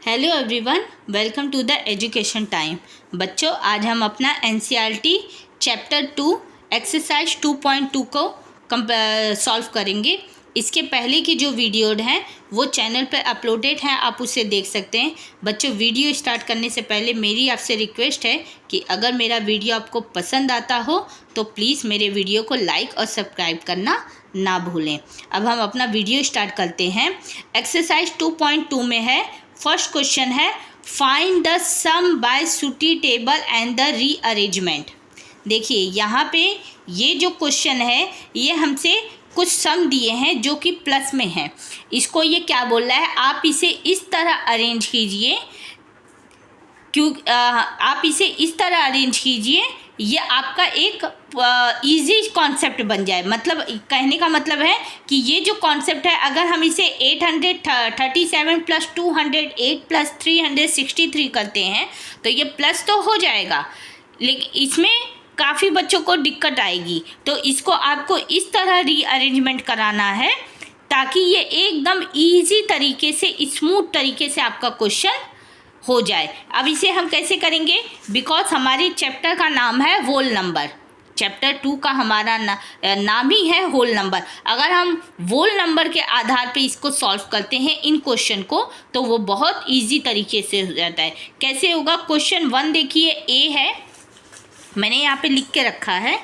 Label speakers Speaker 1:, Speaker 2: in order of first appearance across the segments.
Speaker 1: Hello everyone, welcome to the education time. बच्चों, आज हम अपना एनसीईआरटी चैप्टर 2 एक्सरसाइज 2.2 को सॉल्व करेंगे। इसके पहले की जो वीडियो हैं वो चैनल पर अपलोडेड हैं, आप उसे देख सकते हैं। बच्चों, वीडियो स्टार्ट करने से पहले मेरी आपसे रिक्वेस्ट है कि अगर मेरा वीडियो आपको पसंद आता हो तो प्लीज़ मेरे वीडियो को लाइक और सब्सक्राइब करना ना भूलें। अब हम अपना वीडियो स्टार्ट करते हैं। एक्सरसाइज 2.2 में है, फर्स्ट क्वेश्चन है find the sum by suitable and the rearrangement. देखिए यहाँ पे ये जो क्वेश्चन है ये हमसे कुछ सम दिए हैं जो कि प्लस में हैं। इसको ये क्या बोल रहा है, आप इसे इस तरह अरेंज कीजिए, आप इसे इस तरह अरेंज कीजिए ये आपका एक इजी कॉन्सेप्ट बन जाए। मतलब कहने का मतलब है कि ये जो कॉन्सेप्ट है, अगर हम इसे 837 प्लस 208 प्लस 363 करते हैं तो ये प्लस तो हो जाएगा, लेकिन इसमें काफ़ी बच्चों को दिक्कत आएगी। तो इसको आपको इस तरह रीअरेंजमेंट कराना है ताकि ये एकदम इजी तरीके से, स्मूथ तरीके से आपका क्वेश्चन हो जाए। अब इसे हम कैसे करेंगे, बिकॉज हमारे चैप्टर का नाम है होल नंबर। चैप्टर 2 का हमारा नाम ही है होल नंबर। अगर हम होल नंबर के आधार पे इसको सॉल्व करते हैं इन क्वेश्चन को तो वो बहुत इजी तरीके से हो जाता है। कैसे होगा, क्वेश्चन 1 देखिए, ए है, मैंने यहाँ पे लिख के रखा है।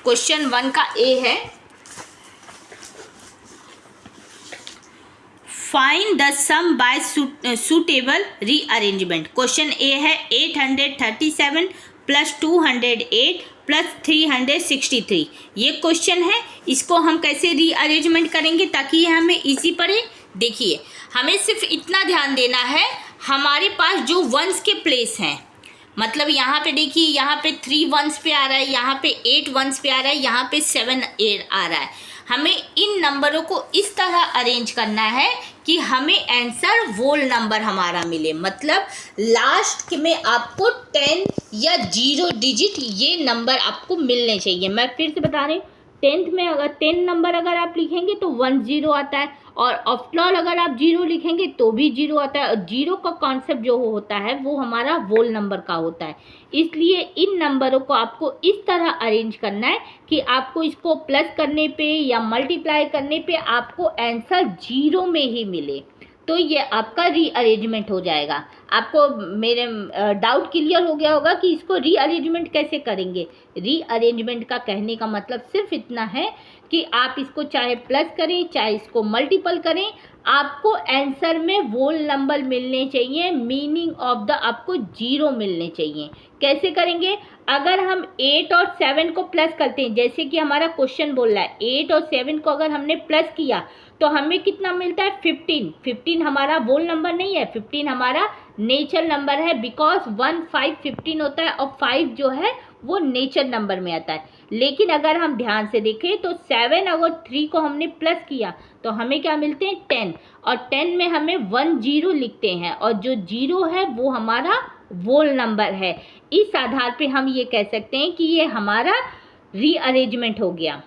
Speaker 1: क्वेश्चन 1 का ए है, find the sum by suitable rearrangement. Question A है 837 प्लस 208 प्लस 363। ये क्वेश्चन है, इसको हम कैसे रीअरेंजमेंट करेंगे ताकि ये हमें इजी पड़े। देखिए, हमें सिर्फ इतना ध्यान देना है, हमारे पास जो वंस के प्लेस हैं, मतलब यहाँ पे देखिए, यहाँ पे 3 वंस पे आ रहा है, यहाँ पे 8 वंस पे आ रहा है, यहाँ पे 7 8 आ रहा है। हमें इन नंबरों को इस तरह अरेंज करना है कि हमें आंसर होल नंबर हमारा मिले। मतलब लास्ट में आपको 10 या 0 डिजिट ये नंबर आपको मिलने चाहिए। मैं फिर से बता रही हूँ, 10th में अगर 10 नंबर अगर आप लिखेंगे तो 1 0 आता है, और आफ्टर ऑल अगर आप 0 लिखेंगे तो भी 0 आता है। और 0 का कॉन्सेप्ट जो होता है वो हमारा होल नंबर का होता है। इसलिए इन नंबरों को आपको इस तरह अरेंज करना है कि आपको इसको प्लस करने पे या मल्टीप्लाई करने पे आपको आंसर 0 में ही मिले, तो ये आपका रीअरेंजमेंट हो जाएगा। आपको मेरे डाउट क्लियर हो गया होगा कि इसको रीअरेंजमेंट कैसे करेंगे। रीअरेंजमेंट का कहने का मतलब सिर्फ इतना है कि आप इसको चाहे प्लस करें चाहे इसको मल्टीपल करें, आपको आंसर में होल नंबर मिलने चाहिए, मीनिंग ऑफ द आपको 0 मिलने चाहिए। कैसे करेंगे, अगर हम 8 और 7 को प्लस करते हैं, जैसे कि हमारा क्वेश्चन बोल रहा है 8 और 7 को अगर हमने प्लस किया तो हमें कितना मिलता है, 15। 15 हमारा होल नंबर नहीं है, 15 हमारा नेचर नंबर है, बिकॉज 1 5 15 होता है और 5 जो है वो नेचर नंबर में आता है। लेकिन अगर हम ध्यान से देखें तो 7 अगर 3 को हमने प्लस किया तो हमें क्या मिलते हैं, 10, और 10 में हमें 1 0 लिखते हैं, और जो 0 है वो हमारा होल नंबर है। इस आधार पे हम ये कह सकते हैं कि ये हमारा रीअरेंजमेंट हो गया।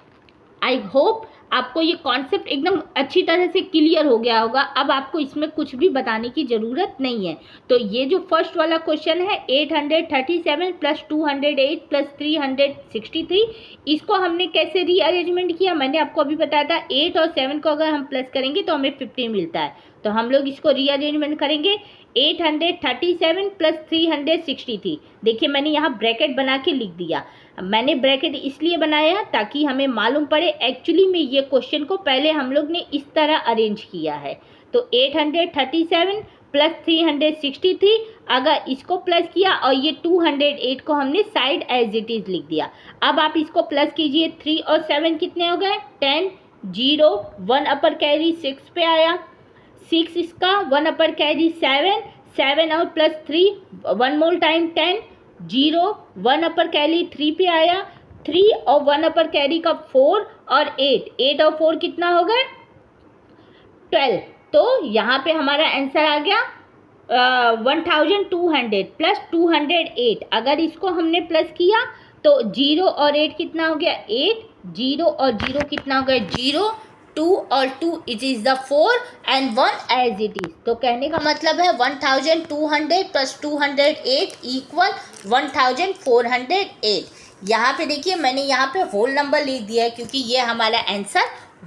Speaker 1: आई होप आपको ये कॉन्सेप्ट एकदम अच्छी तरह से क्लियर हो गया होगा। अब आपको इसमें कुछ भी बताने की ज़रूरत नहीं है। तो ये जो फर्स्ट वाला क्वेश्चन है 837 प्लस 208 प्लस 363, इसको हमने कैसे रीअरेंजमेंट किया, मैंने आपको अभी बताया था। 8 और 7 को अगर हम प्लस करेंगे तो हमें 15 मिलता है, तो हम लोग इसको रीअरेंजमेंट करेंगे। 837 प्लस 363, देखिए मैंने यहाँ ब्रैकेट बना के लिख दिया। मैंने ब्रैकेट इसलिए बनाया ताकि हमें मालूम पड़े एक्चुअली में ये क्वेश्चन को पहले हम लोग ने इस तरह अरेंज किया है। तो 837 प्लस 363, अगर इसको प्लस किया और ये 208 को हमने साइड एज इट इज़ लिख दिया। अब आप इसको प्लस कीजिए, 3 और 7 कितने हो गए, 10, 0, 1 अपर कैरी 6 पे आया, 6 इसका 1 अपर कैरी 7, 7 और प्लस 3 1 मोर टाइम 10, 0, 1 अपर कैरी 3 पे आया, 3 और 1 अपर कैरी का 4 और 8, 8 और 4 कितना हो गया, 12। तो यहाँ पे हमारा आंसर आ गया 1200 प्लस 208। अगर इसको हमने प्लस किया तो 0 और 8 कितना हो गया, 8, 0 और 0 कितना हो गया, 0, 2 और 2 it is the 4 and 1 as it is. तो कहने का मतलब है 1200 प्लस 208 इक्वल 1408। यहाँ पे देखिए मैंने यहाँ पे होल नंबर लिख दिया है क्योंकि ये हमारा आंसर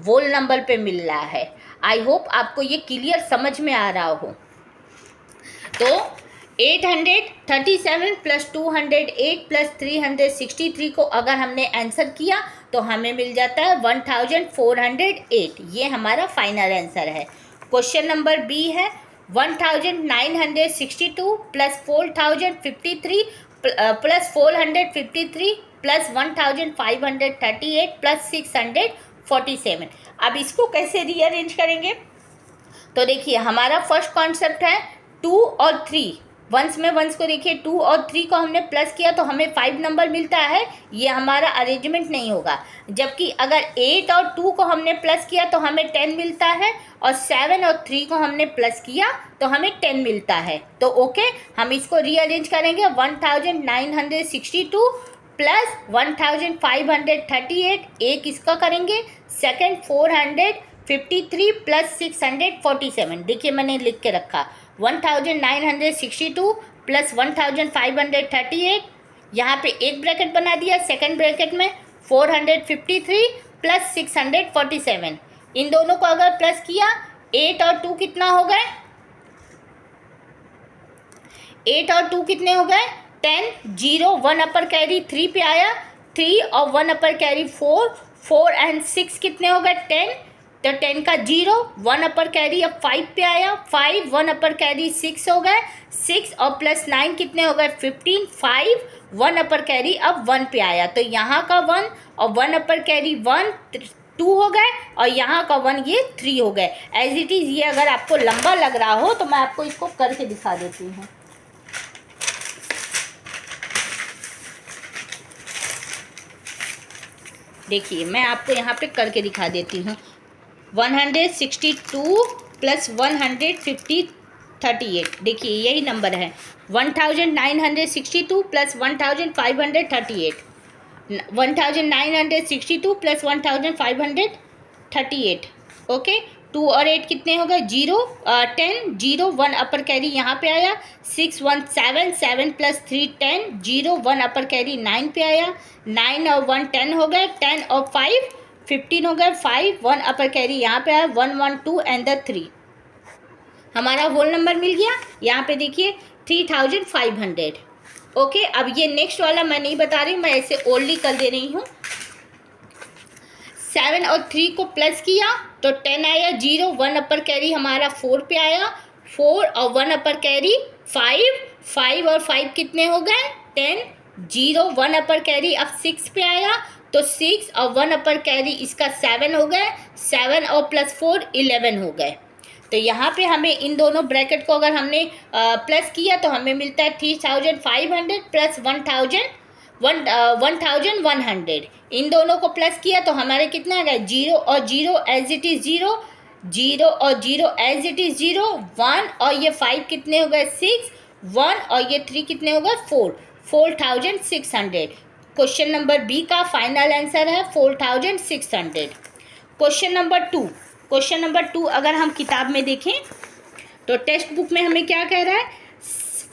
Speaker 1: होल नंबर पे मिल रहा है। आई होप आपको ये क्लियर समझ में आ रहा हो। तो 837 प्लस 208 प्लस 363 को अगर हमने आंसर किया तो हमें मिल जाता है 1408। ये हमारा फाइनल आंसर है। क्वेश्चन नंबर बी है 1962 प्लस 4053 प्लस 453 प्लस 1538 प्लस 647। अब इसको कैसे रीअरेंज करेंगे? तो देखिए हमारा फर्स्ट कॉन्सेप्ट है 2 और 3 वंस में वंस को देखिए 2 और 3 को हमने प्लस किया तो हमें 5 नंबर मिलता है। ये हमारा अरेंजमेंट नहीं होगा। जबकि अगर 8 और 2 को हमने प्लस किया तो हमें 10 मिलता है और 7 और 3 को हमने प्लस किया तो हमें 10 मिलता है। तो ओके हम इसको रीअरेंज करेंगे 1962 प्लस 1538 एक इसका करेंगे, सेकेंड 453 प्लस 647। देखिए मैंने लिख के रखा 1962 प्लस 1538, यहाँ पे एक ब्रैकेट बना दिया, सेकेंड ब्रैकेट में 453 प्लस 647। इन दोनों को अगर प्लस किया 8 और 2 कितना हो गए? 8 और 2 कितने हो गए? 10, 0, 1 अपर कैरी 3 पे आया, 3 और 1 अपर कैरी 4, 4 एंड 6 कितने हो गए? 10। तो 10 का 0, 1 अपर कैरी अब 5 पे आया, 5, 1 अपर कैरी 6 हो गए, 6 और प्लस 9 कितने हो गए? 15, 5, 1 अपर कैरी अब 1 पे आया। तो यहाँ का 1 और 1 अपर कैरी 1 2 हो गए और यहाँ का 1 ये 3 हो गए। एज इट इज़ ये अगर आपको लंबा लग रहा हो तो मैं आपको इसको करके दिखा देती हूँ। देखिए मैं आपको यहाँ पे करके दिखा देती हूँ। 162 प्लस 138, देखिए यही नंबर है। 1962 प्लस 1538, 1962 प्लस 1538। ओके 2 और 8 कितने हो गए? 0, 10, 0, 1 अपर कैरी यहाँ पे आया, 6, 1, 7, 7 प्लस 3 10, 0, 1 अपर कैरी 9 पे आया, 9 और 1 10 हो गए, 10 और 5 15 हो गए, 5, 1 अपर कैरी यहाँ पे आया, 1, 1, 2 एंड द 3। हमारा होल नंबर मिल गया। यहाँ पे देखिए 3500। ओके अब ये नेक्स्ट वाला मैं नहीं बता रही, मैं ऐसे ओनली कर दे रही हूँ। 7 और 3 को प्लस किया तो 10 आया, 0, 1 अपर कैरी हमारा 4 पे आया, 4 और 1 अपर कैरी 5, 5 और 5 कितने हो गए? 10, 0, 1 अपर कैरी अब 6 पे आया तो 6 और 1 अपर कैरी इसका 7 हो गए, 7 और प्लस 4 11 हो गए। तो यहाँ पे हमें इन दोनों ब्रैकेट को अगर हमने प्लस किया तो हमें मिलता है 3500 प्लस 1100। इन दोनों को प्लस किया तो हमारे कितना आ गया? 0 और 0 एज इट इज़ 0, 0 और 0 एज इट इज़ 0, 1 और ये 5 कितने हो गए? 6, 1 और ये 3 कितने हो गए? 4, 4600। क्वेश्चन नंबर बी का फाइनल आंसर है 4600। क्वेश्चन नंबर 2 अगर हम किताब में देखें तो टेक्स्ट बुक में हमें क्या कह रहा है?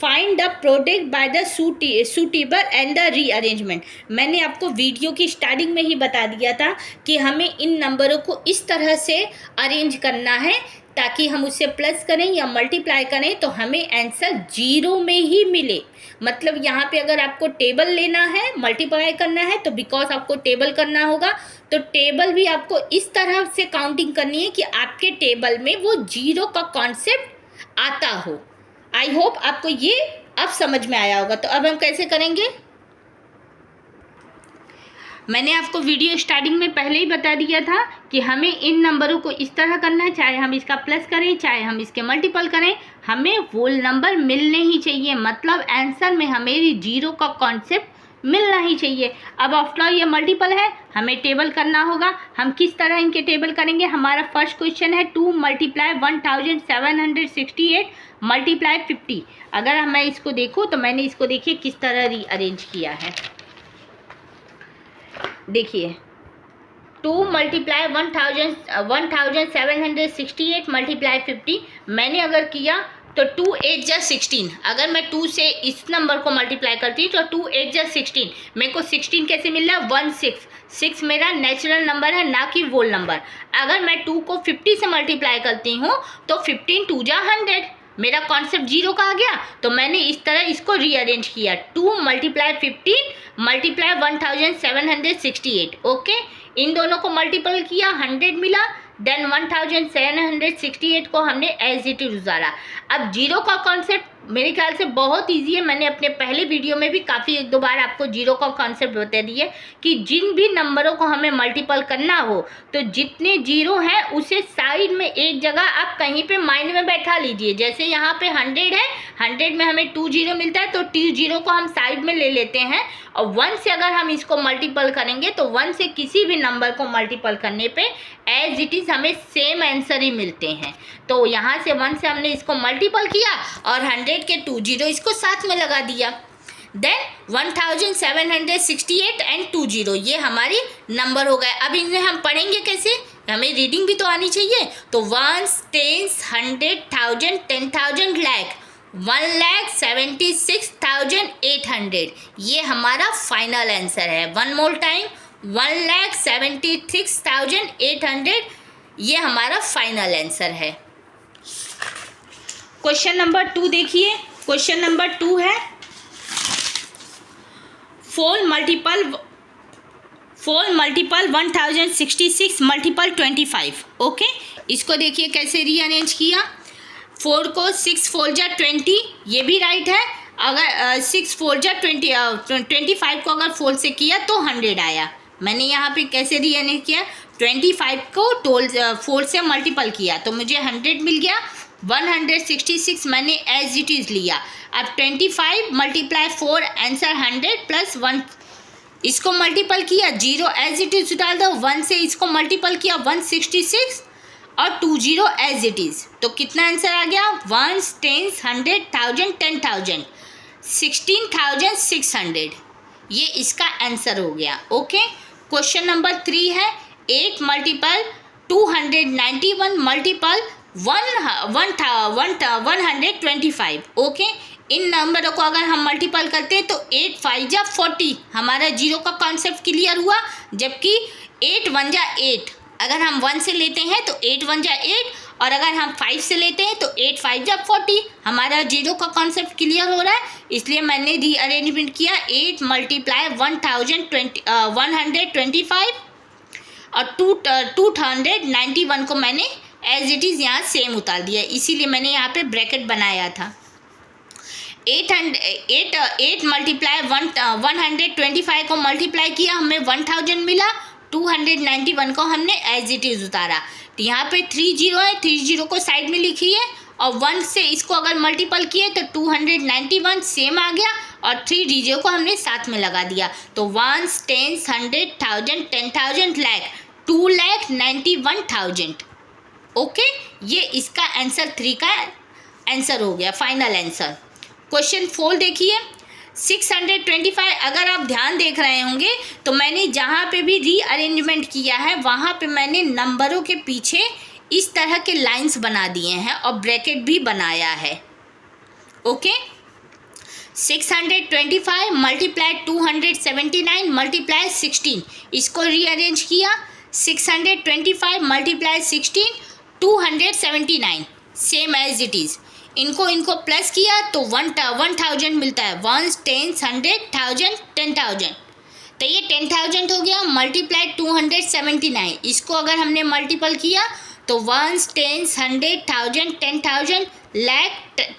Speaker 1: Find the product by the suitable and the rearrangement. मैंने आपको वीडियो की स्टार्टिंग में ही बता दिया था कि हमें इन नंबरों को इस तरह से अरेंज करना है ताकि हम उससे प्लस करें या मल्टीप्लाई करें तो हमें आंसर 0 में ही मिले। मतलब यहाँ पे अगर आपको टेबल लेना है, मल्टीप्लाई करना है तो बिकॉज आपको टेबल करना होगा, तो टेबल भी आपको इस तरह से काउंटिंग करनी है कि आपके टेबल में वो 0 का कॉन्सेप्ट आता हो। आई होप आपको ये अब समझ में आया होगा। तो अब हम कैसे करेंगे? मैंने आपको वीडियो स्टार्टिंग में पहले ही बता दिया था कि हमें इन नंबरों को इस तरह करना है, चाहे हम इसका प्लस करें चाहे हम इसके मल्टीपल करें, हमें होल नंबर मिलने ही चाहिए। मतलब आंसर में हमें 0 का कॉन्सेप्ट मिलना ही चाहिए। अब आफ्टर ऑल ये मल्टीपल है, हमें टेबल करना होगा। हम किस तरह इनके टेबल करेंगे? हमारा फर्स्ट क्वेश्चन है 2 मल्टीप्लाई 1768 मल्टीप्लाई 50। अगर मैं इसको देखूँ तो मैंने इसको देखिए किस तरह रीअरेंज किया है। देखिए 2 मल्टीप्लाई 1768 मल्टीप्लाई 50। मैंने अगर किया तो 2 8 जा 16। अगर मैं 2 से इस नंबर को मल्टीप्लाई करती हूँ तो 2 8 जा 16। मेरे को 16 कैसे मिल रहा है? 6 मेरा नेचुरल नंबर है, ना कि वोल नंबर। अगर मैं 2 को 50 से मल्टीप्लाई करती हूँ तो 15 2 जा 100। मेरा कॉन्सेप्ट जीरो का आ गया, तो मैंने इस तरह इसको रीअरेंज किया। 2 मल्टीप्लाई 15 मल्टीप्लाई 1768। ओके, इन दोनों को मल्टीपल किया, 100 मिला। देन 1768 को हमने एज इट इज उतारा। अब जीरो का कॉन्सेप्ट मेरे ख्याल से बहुत इजी है। मैंने अपने पहले वीडियो में भी काफ़ी एक दो बार आपको जीरो का कॉन्सेप्ट बता दिए कि जिन भी नंबरों को हमें मल्टीपल करना हो तो जितने जीरो हैं उसे साइड में एक जगह आप कहीं पे माइंड में बैठा लीजिए। जैसे यहाँ पे 100 है, 100 में हमें 2 जीरो मिलता है, तो 2 जीरो को हम साइड में ले लेते हैं। और 1 से अगर हम इसको मल्टीपल करेंगे तो 1 से किसी भी नंबर को मल्टीपल करने पे एज इट इज़ हमें सेम आंसर ही मिलते हैं। तो यहाँ से 1 से हमने इसको मल्टीपल किया और 100 के 2 जीरो इसको साथ में लगा दिया। देन 1768 एंड 2 जीरो, ये हमारी नंबर हो गए। अब इन्हें हम पढ़ेंगे कैसे? हमें रीडिंग भी तो आनी चाहिए। तो 1 10 100 1000 10,000 लाख 1,76,800, ये हमारा फाइनल आंसर है। वन मोर टाइम, 1,76,800, ये हमारा फाइनल आंसर है। क्वेश्चन नंबर 2 देखिए। क्वेश्चन नंबर 2 है 4 मल्टीपल 1066 मल्टीपल 25। ओके, इसको देखिए कैसे रीअरेंज किया। 4 को 6 4 जा 20, ये भी राइट है। अगर 6 4 जा 20 25 को अगर 4 से किया तो 100 आया। मैंने यहाँ पे कैसे रीअरेंज किया? 25 को 4 से मल्टीपल किया तो मुझे 100 मिल गया। 166 मैंने एज इट इज़ लिया। अब 25 मल्टीप्लाई 4 आंसर 100 प्लस 1, इसको मल्टीपल किया, जीरो एज इट इज़ डाल दो। 1 से इसको मल्टीपल किया 166 और 2 जीरो एज इट इज़, तो कितना आंसर आ गया? 1 10 100 1000 10,000 16,600, ये इसका आंसर हो गया। ओके, क्वेश्चन नंबर 3 है 8 मल्टीपल 291 मल्टीपल 125। ओके, इन नंबरों को अगर हम मल्टीपल करते हैं तो 8 5 जा 40, हमारा जीरो का कॉन्सेप्ट क्लियर हुआ। जबकि 8 1 जा 8, अगर हम 1 से लेते हैं तो 8 1 जा 8, और अगर हम 5 से लेते हैं तो 8 5 जा 40, हमारा जीरो का कॉन्सेप्ट क्लियर हो रहा है। इसलिए मैंने रीअरेंजमेंट किया 8 मल्टीप्लाई 125 और 291 को मैंने एज इट इज़ यहाँ सेम उतार दिया, इसीलिए मैंने यहाँ पे ब्रैकेट बनाया था। 8 मल्टीप्लाई 125 को मल्टीप्लाई किया, हमें 1000 मिला। 291 को हमने एज इट इज़ उतारा। तो यहाँ पे 3 जीरो है, 3 जीरो को साइड में लिखिए और 1 से इसको अगर मल्टीपल किए तो 291 सेम आ गया और 3 जीरो को हमने साथ में लगा दिया। तो 1 10 100 1000 10,000 लाख 2,91,000। ओके, ये इसका आंसर 3 का आंसर हो गया, फाइनल आंसर। क्वेश्चन 4 देखिए 625। अगर आप ध्यान देख रहे होंगे तो मैंने जहाँ पे भी रीअरेंजमेंट किया है वहाँ पे मैंने नंबरों के पीछे इस तरह के लाइंस बना दिए हैं और ब्रैकेट भी बनाया है। ओके, 625 मल्टीप्लाई 279 मल्टीप्लाई 16, इसको रीअरेंज किया। 625 multiply 16 279, same as it is. इनको प्लस किया तो 1000 मिलता है। 1 10 100 1000 10,000, तो ये 10,000 हो गया। मल्टीप्लाई 279, इसको अगर हमने मल्टीपल किया तो 1 10 100 1000 10,000 लाख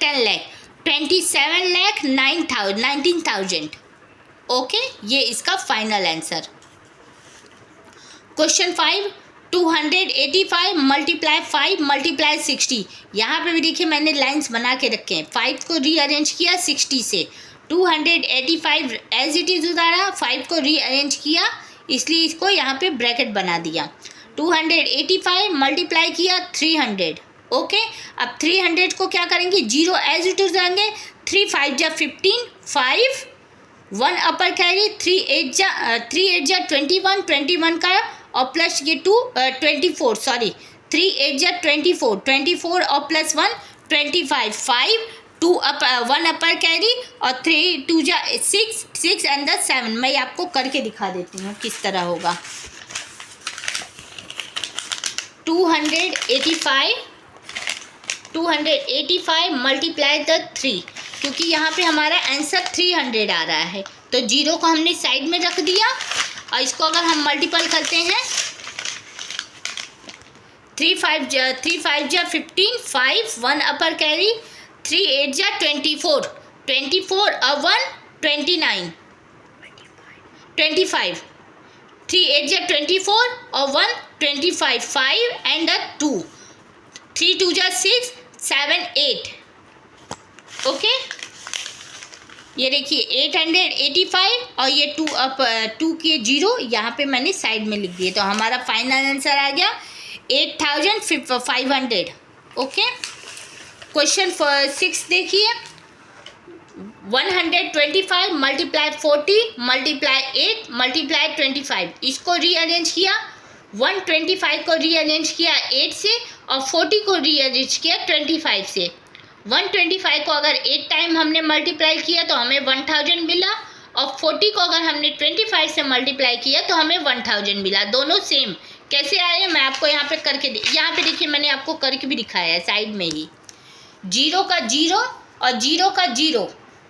Speaker 1: 10 लाख 27 लाख 19,000। ओके, ये इसका final answer. Question 5 285 multiply 5 multiply 60, यहाँ पे भी देखिए मैंने लाइंस बना के रखे हैं। 5 को रीअरेंज किया 60 से, 285 एज इट इज़ उतारा, 5 को रीअरेंज किया इसलिए इसको यहाँ पे ब्रैकेट बना दिया। 285 मल्टीप्लाई किया 300। ओके, अब 300 को क्या करेंगे? जीरो एज इट इज़ आएंगे। 3 5 जा 15, 5 1 अपर कैरी, 3 8 जा 21 का और प्लस ये 24, सॉरी 3 8 जा 24, 24 और प्लस 1 25, 5 2 1 अपर कैरी और 3 2 जा 6 6 एंड 7। मैं आपको करके दिखा देती हूँ किस तरह होगा। 285 मल्टीप्लाई द 3, क्योंकि यहाँ पे हमारा आंसर 300 आ रहा है, तो जीरो को हमने साइड में रख दिया और इसको अगर हम मल्टीपल करते हैं 3 5 जा 15, 5 1 अपर कैरी, 3 8 जा 24, 24 और 1 29, 25, 3 8 जा 24 और 1 25, 5 एंड 2, 3 2 जा 6 7 8। ओके, ये देखिए 885 और ये 2 के 0 यहाँ पे मैंने साइड में लिख दिए, तो हमारा फाइनल आंसर आ गया 8500। ओके, क्वेश्चन 6 देखिए, 125 मल्टीप्लाई 40 मल्टीप्लाई 8 मल्टीप्लाई 25, इसको रीअरेंज किया, 125 को रीअरेंज किया 8 से और 40 को रीअरेंज किया 25 से। 125 को अगर 8 टाइम हमने मल्टीप्लाई किया तो हमें 1000 मिला, और 40 को अगर हमने 25 से मल्टीप्लाई किया तो हमें 1000 मिला। दोनों सेम कैसे आए मैं आपको यहाँ पे करके यहाँ पे देखिए, मैंने आपको करके भी दिखाया है साइड में ही। 0 का 0 और 0 का 0,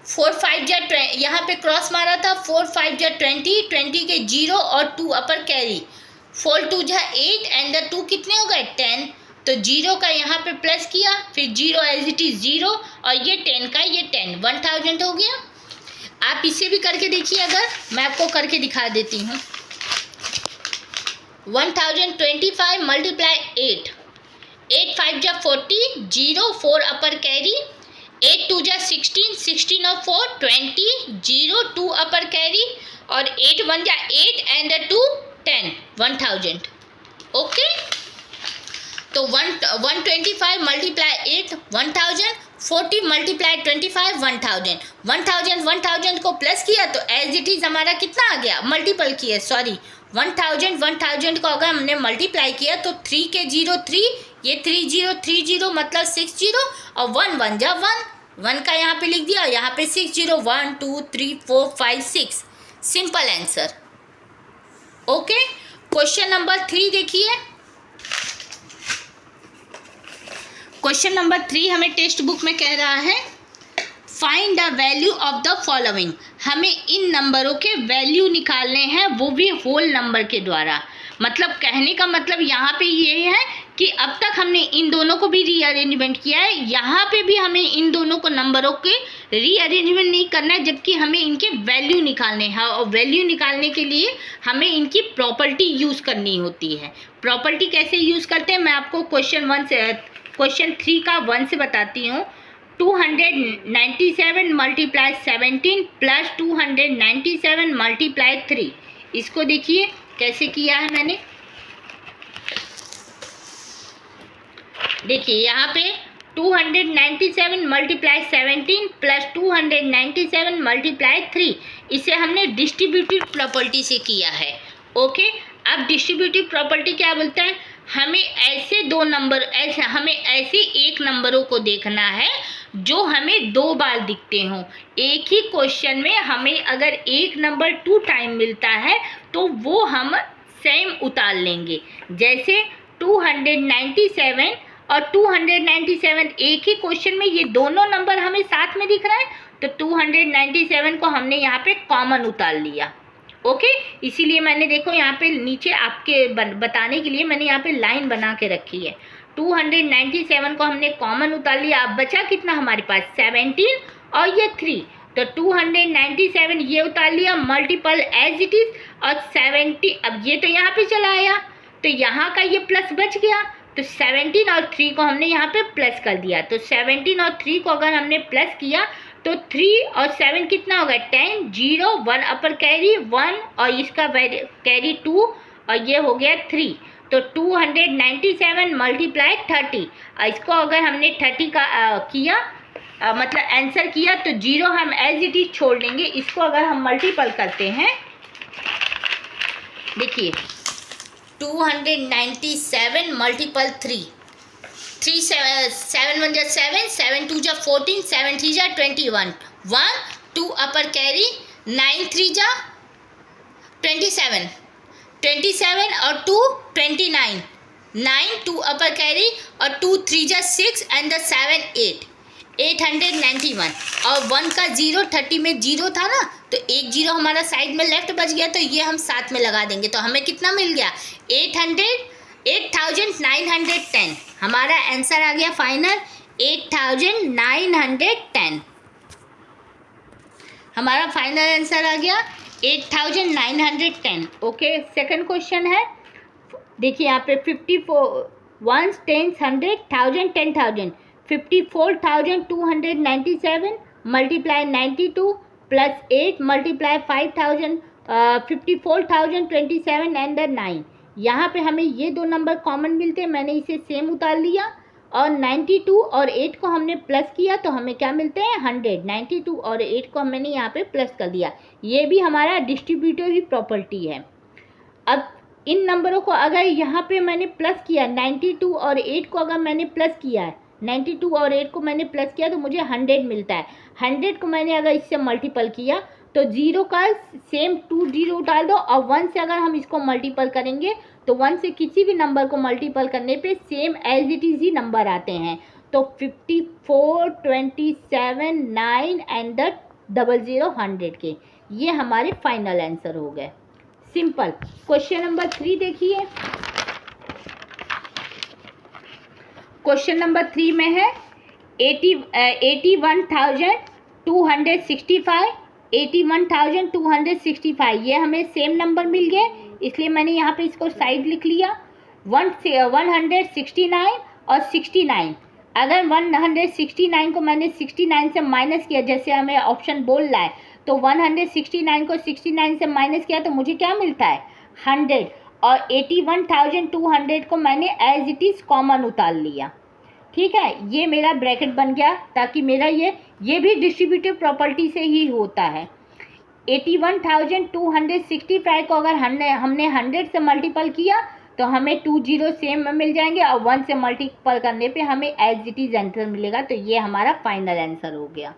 Speaker 1: 4 5 जा यहाँ पे क्रॉस मारा था, 4 5 जा 20, 20 के 0 और 2 अपर कैरी, 4 2 जा 8 एंड 2 कितने हो गए 10, तो 0 का यहाँ पे प्लस किया, फिर 0 एज इट इज 0 और ये 10 का ये 10, 1000 हो गया। आप इसे भी करके देखिए, अगर मैं आपको करके दिखा देती हूँ। 1025 मल्टीप्लाई 8, 8 5 जा 40, 0 4 अपर कैरी, 8 2 जा 16, 16 और 4 20, 0 2 अपर कैरी और 8 1 जा 8 एंड 2 10, 1000। ओके, तो 125 मल्टीप्लाई 8 1000, 40 मल्टीप्लाई 25 1000, 1000 को प्लस किया तो एज इट इज हमारा कितना आ गया, मल्टीपल किया, सॉरी 1000 को अगर हमने मल्टीप्लाई किया तो 3 के 0 3, ये 30 मतलब 60 और 1 1 जा 1 का यहाँ पे लिख दिया, यहाँ पे 60 1 2 3 4 5 6, simple answer. Okay, question number 3 देखिए। क्वेश्चन नंबर 3 हमें टेक्स्ट बुक में कह रहा है find the value of the following, हमें इन नंबरों के वैल्यू निकालने हैं, वो भी होल नंबर के द्वारा। मतलब कहने का मतलब यहाँ पे ये है कि अब तक हमने इन दोनों को भी रीअरेंजमेंट किया है, यहाँ पे भी हमें इन दोनों को नंबरों के रीअरेंजमेंट नहीं करना है, जबकि हमें इनके वैल्यू निकालने हैं। और वैल्यू निकालने के लिए हमें इनकी प्रॉपर्टी यूज़ करनी होती है। प्रॉपर्टी कैसे यूज़ करते हैं मैं आपको क्वेश्चन 3 का 1 से बताती हूँ। 297 मल्टीप्लाई 17 प्लस 297 मल्टीप्लाई 3, इसको देखिए कैसे किया है मैंने। देखिए यहाँ पे 297 मल्टीप्लाई 17 प्लस 297 मल्टीप्लाई 3, इसे हमने डिस्ट्रीब्यूटिव प्रॉपर्टी से किया है। ओके, अब डिस्ट्रीब्यूटिव प्रॉपर्टी क्या बोलता है, हमें ऐसे एक नंबरों को देखना है जो हमें 2 बार दिखते हों। एक ही क्वेश्चन में हमें अगर एक नंबर 2 टाइम मिलता है तो वो हम सेम उतार लेंगे। जैसे 297 और 297 एक ही क्वेश्चन में ये दोनों नंबर हमें साथ में दिख रहा है, तो 297 को हमने यहाँ पे कॉमन उतार लिया। ओके, इसीलिए मैंने देखो यहाँ पे नीचे आपके बताने के लिए मैंने यहाँ पे लाइन बना के रखी है। 297 को हमने कॉमन उतार लिया, अब बचा कितना हमारे पास 17 और ये 3, तो 297 ये उतार लिया, मल्टीपल एज इट इज और 70, अब ये तो यहाँ पे चला आया तो यहाँ का ये प्लस बच गया, तो 17 और 3 को हमने यहाँ पे प्लस कर दिया। तो 17 और 3 को अगर हमने प्लस किया तो 3 और 7 कितना होगा 10, 0 1 अपर कैरी 1 और इसका कैरी 2 और ये हो गया 3, तो 297 मल्टीप्लाई 30, इसको अगर हमने 30 का किया मतलब आंसर किया तो 0 हम एज इट इज छोड़ लेंगे। इसको अगर हम मल्टीपल करते हैं, देखिए 297 मल्टीपल 3, 3 7 1 जा 7, 7 2 जा 14, 7 3 जा 21, 1 2 अपर कैरी, 9 3 जा 27, 27 और 2 29, 9 2 अपर कैरी और 2 3 जा 6 एंड द 7 8, 891 और 1 का 0, 30 में 0 था ना, तो एक 0 हमारा साइड में लेफ्ट बच गया, तो ये हम साथ में लगा देंगे, तो हमें कितना मिल गया 8910। हमारा आंसर आ गया फाइनल 8910। हमारा फाइनल आंसर आ गया 8910। ओके, सेकंड क्वेश्चन है, देखिए यहाँ पे 54 1 10 100 1000 10,000, 54,297 multiply 92 plus 8 multiply 5000, 54,027 and the 9। यहाँ पे हमें ये दो नंबर कॉमन मिलते हैं, मैंने इसे सेम उतार लिया और 92 और 8 को हमने प्लस किया तो हमें क्या मिलते हैं 100। 92 और 8 को मैंने यहाँ पे प्लस कर दिया, ये भी हमारा डिस्ट्रीब्यूटिव प्रॉपर्टी है। अब इन नंबरों को अगर यहाँ पे मैंने प्लस किया, 92 और 8 को अगर मैंने प्लस किया है, 92 और 8 को मैंने प्लस किया तो मुझे 100 मिलता है। 100 को मैंने अगर इससे मल्टीपल किया तो 0 का सेम 2 0 डाल दो और 1 से अगर हम इसको मल्टीपल करेंगे तो 1 से किसी भी नंबर को मल्टीपल करने पे सेम एज इट इज़ ही नंबर आते हैं। तो 54 27 9 एंड द 00 100 के, ये हमारे फाइनल आंसर हो गए। सिंपल। क्वेश्चन नंबर 3 देखिए, क्वेश्चन नंबर 3 में है 81,265, 81,265 ये हमें सेम नंबर मिल गए, इसलिए मैंने यहाँ पे इसको साइड लिख लिया। 169 और 69, अगर 169 को मैंने 69 से माइनस किया, जैसे हमें ऑप्शन बोल रहा है, तो 169 को 69 से माइनस किया तो मुझे क्या मिलता है 100, और 81,200 को मैंने एज इट इज़ कॉमन उतार लिया। ठीक है, ये मेरा ब्रैकेट बन गया, ताकि मेरा ये भी डिस्ट्रीब्यूटिव प्रॉपर्टी से ही होता है। 81,265 को अगर हमने 100 से मल्टीपल किया तो हमें 2 0 सेम में मिल जाएंगे, और 1 से मल्टीपल करने पे हमें एज इट इज़ आंसर मिलेगा। तो ये हमारा फाइनल आंसर हो गया।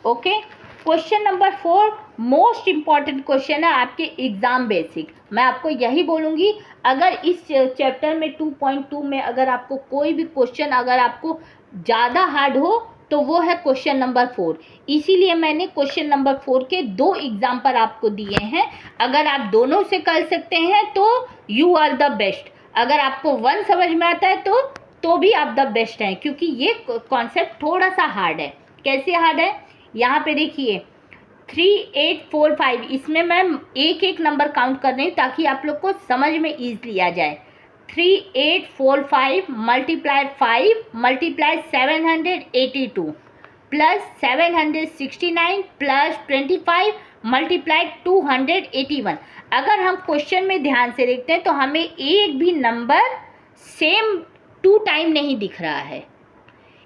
Speaker 1: Okay, question number 4 most important question है आपके एग्ज़ाम बेसिक। मैं आपको यही बोलूँगी, अगर इस चैप्टर में 2.2 में अगर आपको कोई भी क्वेश्चन अगर आपको ज़्यादा हार्ड हो तो वो है क्वेश्चन नंबर 4। इसीलिए मैंने क्वेश्चन नंबर 4 के 2 एग्जाम्पल आपको दिए हैं। अगर आप दोनों से कर सकते हैं तो यू आर द बेस्ट। अगर आपको 1 समझ में आता है तो भी आप द बेस्ट हैं, क्योंकि ये कॉन्सेप्ट थोड़ा सा हार्ड है। कैसे हार्ड है, यहाँ पे देखिए 3845, इसमें मैं एक एक नंबर काउंट कर रही हूँ ताकि आप लोग को समझ में ईजली आ जाए। 3845 multiply 5 multiply 782 plus 769 plus 25 multiply 281। अगर हम क्वेश्चन में ध्यान से देखते हैं तो हमें एक भी नंबर सेम 2 टाइम नहीं दिख रहा है।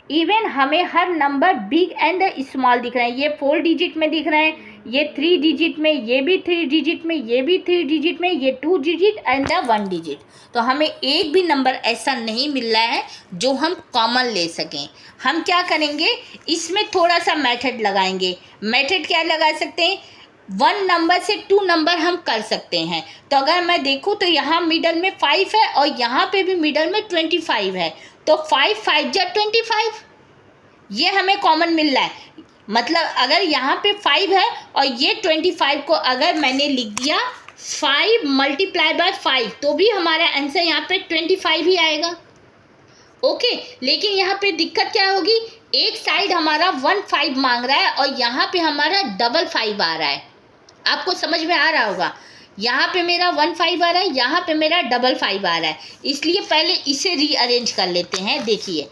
Speaker 1: इवन हमें हर नंबर बिग एंड स्मॉल दिख रहे हैं। ये 4 डिजिट में दिख रहे हैं, ये 3 डिजिट में, ये भी 3 डिजिट में, ये भी 3 डिजिट में, ये 2 डिजिट एंड 1 डिजिट। तो हमें एक भी नंबर ऐसा नहीं मिल रहा है जो हम कॉमन ले सकें। हम क्या करेंगे, इसमें थोड़ा सा मेथड लगाएंगे। मेथड क्या लगा सकते हैं, 1 नंबर से 2 नंबर हम कर सकते हैं। तो अगर मैं देखूँ तो यहाँ मिडल में 5 है और यहाँ पे भी मिडल में 25 है, तो 5 5 जा 25, ये हमें कॉमन मिल रहा है। मतलब अगर यहाँ पे 5 है और ये 25 को अगर मैंने लिख दिया 5 मल्टीप्लाई बाय 5, तो भी हमारा आंसर यहाँ पे 25 ही आएगा। ओके, लेकिन यहाँ पे दिक्कत क्या होगी, एक साइड हमारा 15 मांग रहा है और यहाँ पे हमारा 55 आ रहा है। आपको समझ में आ रहा होगा, यहाँ पे मेरा 15 आ रहा है, यहाँ पे मेरा 55 आ रहा है। इसलिए पहले इसे रीअरेंज कर लेते हैं। देखिए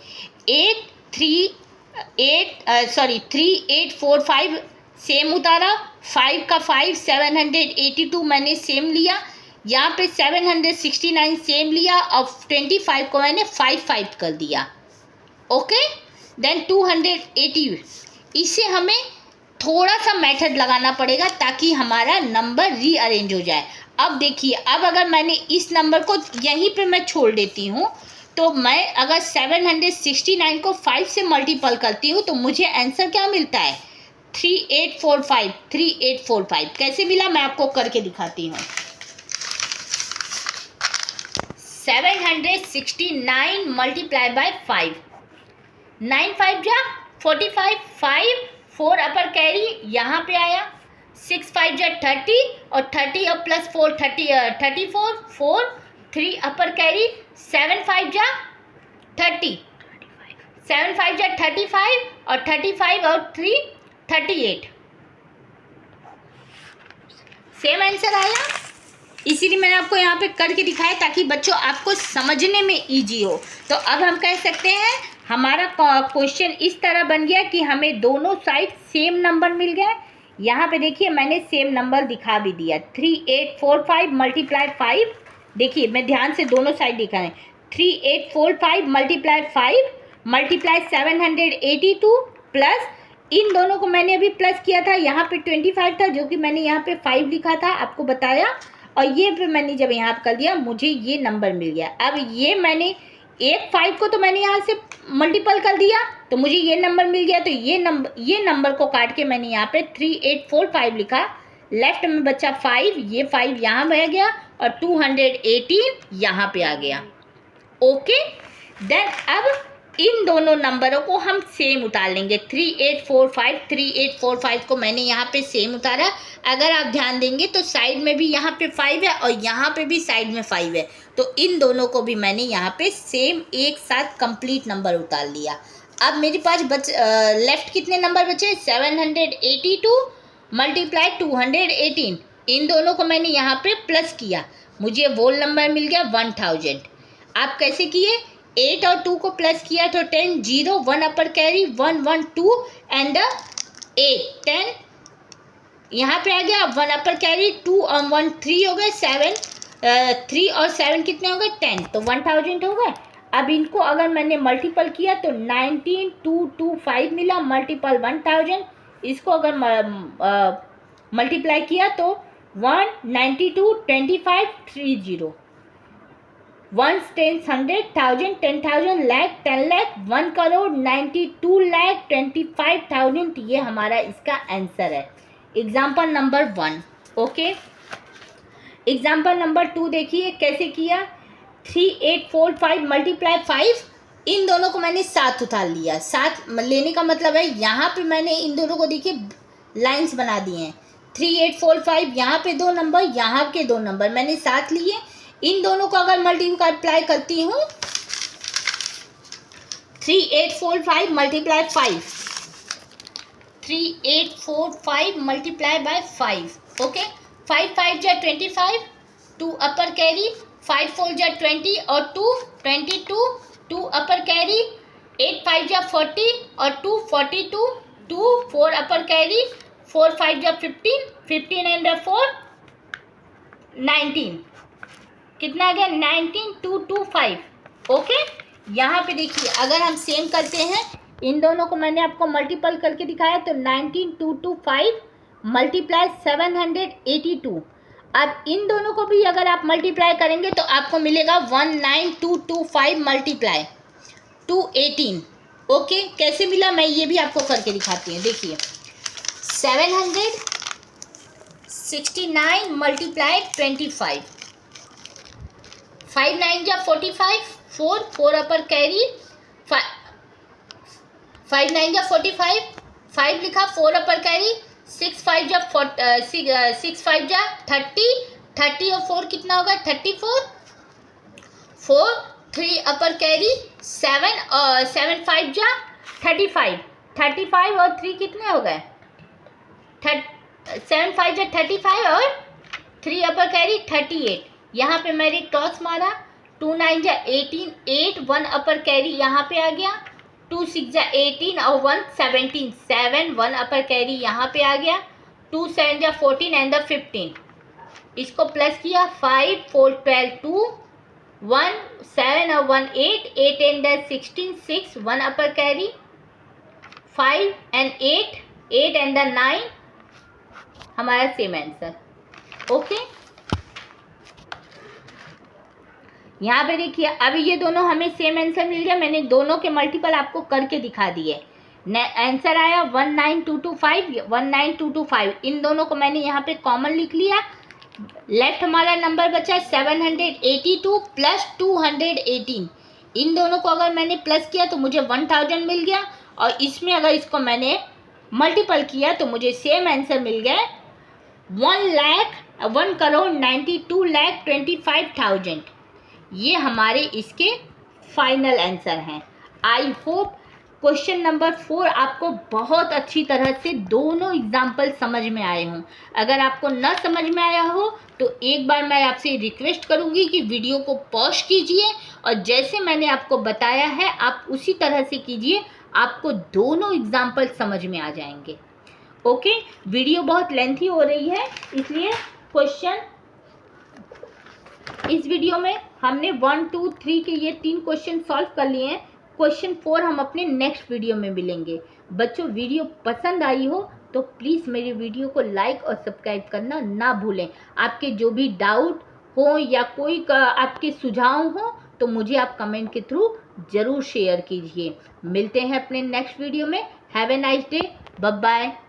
Speaker 1: 3845 सेम उतारा, 5 का 5 782 मैंने सेम लिया, यहाँ पे 769 सेम लिया और 25 को मैंने 5 कर दिया। Okay, then 280। इसे हमें थोड़ा सा मेथड लगाना पड़ेगा ताकि हमारा नंबर रीअरेंज हो जाए। अब देखिए, अब अगर मैंने इस नंबर को यहीं पे मैं छोड़ देती हूँ, तो मैं अगर 769 को 5 से मल्टीपल करती हूँ तो मुझे आंसर क्या मिलता है? 3845। 3845 कैसे मिला मैं आपको करके दिखाती हूँ। 769 मल्टीप्लाई बाय 5, 9 5 जा 45, 5 4 अपर कैरी यहाँ पे आया, 6 5 जा 30 और 30 और प्लस 4 34, 4 3 अपर कैरी, 7 5 जा 30, 7 5 जा 35 और 35 और 3 38। सेम आंसर आया, इसीलिए मैंने आपको यहाँ पे करके दिखाया ताकि बच्चों आपको समझने में इजी हो। तो अब हम कह सकते हैं हमारा क्वेश्चन इस तरह बन गया कि हमें दोनों साइड सेम नंबर मिल गए। यहाँ पे देखिए मैंने सेम नंबर दिखा भी दिया, 3845 मल्टीप्लाई 5। देखिए मैं ध्यान से दोनों साइड दिखा रहे हैं, 3845 मल्टीप्लाई 5 मल्टीप्लाई 782 प्लस इन दोनों को मैंने अभी प्लस किया था, यहाँ पे 25 था जो कि मैंने यहाँ पे 5 लिखा था आपको बताया, और ये फिर मैंने जब यहाँ कर दिया मुझे ये नंबर मिल गया। अब ये मैंने एक 5 को तो मैंने यहाँ से मल्टीपल कर दिया तो मुझे ये नंबर मिल गया, तो ये नंबर को काट के मैंने यहाँ पे 3845 लिखा, लेफ्ट में बचा 5, ये 5 यहाँ बह गया और 218 यहाँ पे आ गया। ओके, देन अब इन दोनों नंबरों को हम सेम उतार लेंगे, 3845 को मैंने यहाँ पे सेम उतारा। अगर आप ध्यान देंगे तो साइड में भी यहाँ पे 5 है और यहाँ पे भी साइड में 5 है, तो इन दोनों को भी मैंने यहाँ पे सेम एक साथ कंप्लीट नंबर उतार लिया। अब मेरे पास लेफ्ट कितने नंबर बचे? 782 मल्टीप्लाई 218, इन दोनों को मैंने यहाँ पे प्लस किया, मुझे वो नंबर मिल गया 1000। आप कैसे किए? 8 और 2 को प्लस किया तो 10, 0 1 अपर कैरी 1 1 2 एंड 8 10 यहाँ पे आ गया, 1 अपर कैरी 2 और 1 3 हो गए, 7 3 और 7 कितने हो गए? 10, तो 1000 हो गए। अब इनको अगर मैंने मल्टीपल किया तो 19225 मिला मल्टीपल 1000, इसको अगर मल्टीप्लाई किया तो 192 25 30, 1 10 100 1000 10,000 लाख 10 लाख 1 करोड़ 92 लाख 25,000, ये हमारा इसका आंसर है। Example number 1। Okay, example number 2 देखिए कैसे किया, 3845 मल्टीप्लाई 5, इन दोनों को मैंने साथ उतार लिया। साथ लेने का मतलब है यहाँ पे मैंने इन दोनों को देखिए लाइंस बना दिए हैं, 3845 यहाँ पे 2 नंबर, यहाँ के 2 नंबर मैंने साथ लिए। इन दोनों को अगर मल्टीप्लाई करती हूँ, 3845 मल्टीप्लाई 5, 3845 मल्टीप्लाई बाय 5। ओके, 5 5 जा 25, 2 अपर कैरी, 5 4 जा 20 और 2 22, 2 अपर कैरी, 8 5 जा 40 और 2 42, 2 4 अपर कैरी, 4 5 जा 15, 15 एंड 4 19, कितना आ गया? 19225। ओके, यहाँ पे देखिए अगर हम सेम करते हैं, इन दोनों को मैंने आपको मल्टीपल करके दिखाया तो 19225 मल्टीप्लाई 782। अब इन दोनों को भी अगर आप मल्टीप्लाई करेंगे तो आपको मिलेगा 19225 मल्टीप्लाई 218। ओके, कैसे मिला मैं ये भी आपको करके दिखाती हूँ। देखिए 769 मल्टीप्लाई 25, 5 9 जा 45, 4 4 अपर कैरी, 5 9 जा 45, 5 लिखा, 4 अपर कैरी, 6 5 जा 6 5 जा 30, 30 और 4 कितना होगा? 34, 4 3 अपर कैरी, 7 5 जा 35, 35 और 3 कितने हो गए? 7 5 जा 35 और 3 अपर कैरी 38। यहाँ पे मैंने क्रॉस मारा, 2 9 जा 18, 8 1 अपर कैरी यहाँ पे आ गया, 2 6 जा 18 और 1 17, 7 1 अपर कैरी यहाँ पे आ गया, 2 7 जा 14 एंड 15, इसको प्लस किया, 5 4 12 2 1 7 और 1 8 8 and 16 6 1 upper carry, 5 and 8 8 and 9 हमारा सेम आंसर। ओके, यहाँ पे देखिए अभी ये दोनों हमें सेम आंसर मिल गया, मैंने दोनों के मल्टीपल आपको करके दिखा दिए। आंसर आया 19225, 19225, इन दोनों को मैंने यहाँ पे कॉमन लिख लिया। लेफ्ट हमारा नंबर बचा 782 प्लस 218, इन दोनों को अगर मैंने प्लस किया तो मुझे 1000 मिल गया, और इसमें अगर इसको मैंने मल्टीपल किया तो मुझे सेम आंसर मिल गया 1,92,25,000। ये हमारे इसके फाइनल आंसर हैं। आई होप क्वेश्चन नंबर 4 आपको बहुत अच्छी तरह से दोनों एग्जाम्पल समझ में आए हों। अगर आपको न समझ में आया हो तो एक बार मैं आपसे रिक्वेस्ट करूंगी कि वीडियो को पॉज कीजिए और जैसे मैंने आपको बताया है आप उसी तरह से कीजिए, आपको दोनों एग्जाम्पल समझ में आ जाएंगे। ओके, वीडियो बहुत लेंथी हो रही है इसलिए क्वेश्चन इस वीडियो में हमने 1, 2, 3 के ये 3 क्वेश्चन सॉल्व कर लिए हैं। क्वेश्चन 4 हम अपने नेक्स्ट वीडियो में मिलेंगे। बच्चों वीडियो पसंद आई हो तो प्लीज़ मेरे वीडियो को लाइक और सब्सक्राइब करना ना भूलें। आपके जो भी डाउट हो या कोई आपके सुझाव हो तो मुझे आप कमेंट के थ्रू ज़रूर शेयर कीजिए। मिलते हैं अपने नेक्स्ट वीडियो में। Have a nice day, bye bye.